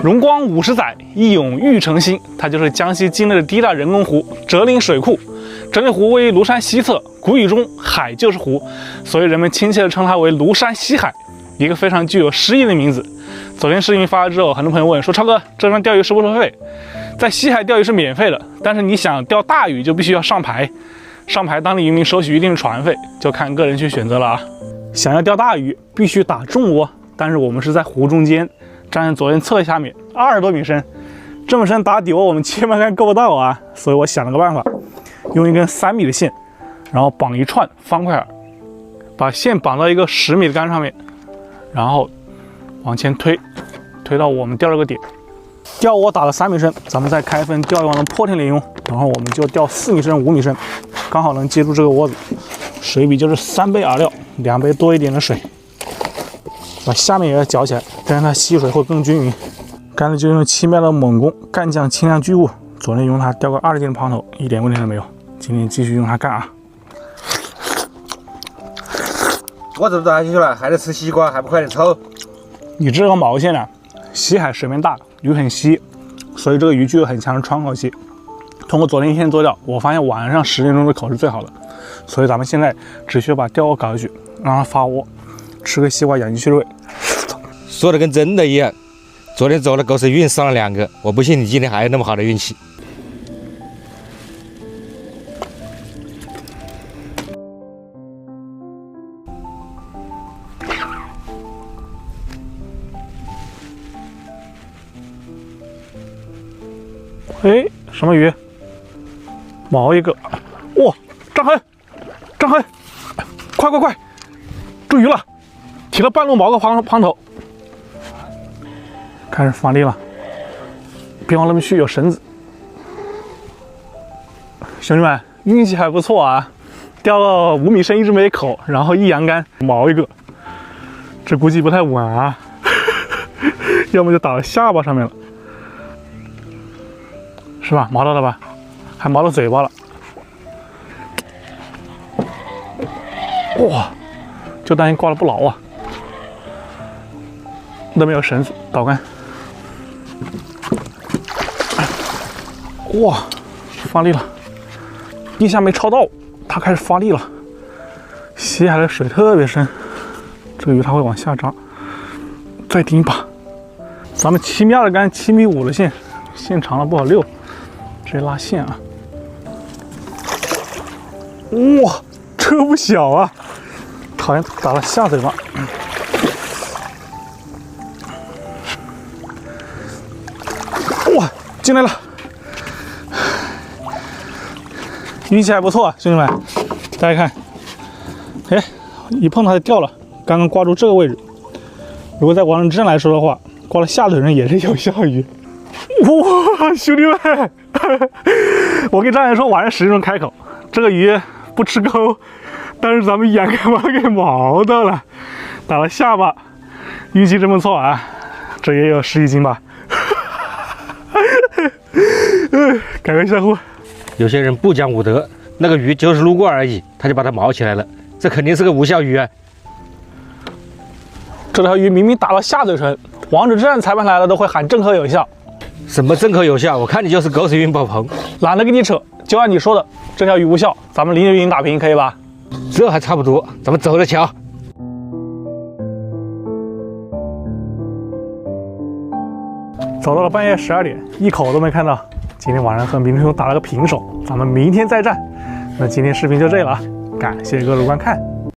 荣光50载，义勇玉成新。它就是江西境内的第一大人工湖——哲林水库。哲林湖位于庐山西侧，古语中海就是湖，所以人们亲切地称它为庐山西海，一个非常具有诗意的名字。昨天视频发了之后，很多朋友问说：“超哥，这边钓鱼收不收费？”在西海钓鱼是免费的，但是你想钓大鱼就必须要上牌，上牌当地渔民收取一定的船费，就看个人去选择了啊。想要钓大鱼，必须打重窝，但是我们是在湖中间，站在左右侧下面，20多米深，这么深打底窝我们千万竿够不到啊，所以我想了个办法，用一根3米的线，然后绑一串方块饵，把线绑到一个10米的竿上面，然后往前推到我们钓这个点。钓窝打了3米深，咱们再开一份钓鱼网的破天连用，然后我们就钓4米深、5米深，刚好能接住这个窝子。水比就是3杯饵料，2杯多一点的水，把下面也要搅起来，这样它吸水会更均匀。干了就用7妙的猛攻干将轻量巨物，昨天用它钓个20斤的胖头，一点问题都没有。今天继续用它干啊！我这都下去了，还得吃西瓜，还不快点抽？你这个毛线啊，西海水面大，鱼很稀，所以这个鱼具有很强的窗口期。通过昨天一天做钓，我发现晚上10点钟的口是最好的，所以咱们现在只需要把钓窝搞下去，让它发窝，吃个西瓜养鸡去味。说的跟真的一样，昨天走了狗屎运上了2个，我不信你今天还有那么好的运气。哎，什么鱼？毛一个，哇！张痕，张痕，快快快，住鱼了！提了半路毛个胖头，开始发力了。别往那边去，有绳子。兄弟们，运气还不错啊，钓了5米深一只没口，然后一扬竿毛一个，这估计不太稳啊，要么就打到下巴上面了。是吧？毛到了吧？还毛到嘴巴了。哇！就担心挂的不牢啊。那边有绳子，导竿。哇！发力了，一下没抄到，它开始发力了。西海的水特别深，这个鱼它会往下扎。再顶一把。咱们7妙的竿，7.5米的线，线长了不好溜。直接拉线啊！哇，这不小啊！好像打了下嘴巴。哇，进来了！运气还不错啊，兄弟们，大家看，哎，一碰它就掉了，刚刚挂住这个位置。如果在王人之上来说的话，挂了下腿上也是有效鱼。哇，兄弟们！我跟张岩说，晚上10点钟开口，这个鱼不吃钩，但是咱们眼看把它给毛到了，打了下巴，运气真不错啊！这也有11斤吧？改个相互。有些人不讲武德，那个鱼就是路过而已，他就把它毛起来了，这肯定是个无效鱼啊！这条鱼明明打到下嘴唇，王者之战裁判来了都会喊正合有效。什么正可有效？我看你就是狗屎运爆棚，懒得跟你扯，就按你说的，这条鱼无效，咱们0-0打平，可以吧？这还差不多，咱们走着瞧。走到了半夜12点，一口都没看到。今天晚上和明天打了个平手，咱们明天再战。那今天视频就这了啊，感谢各位观看。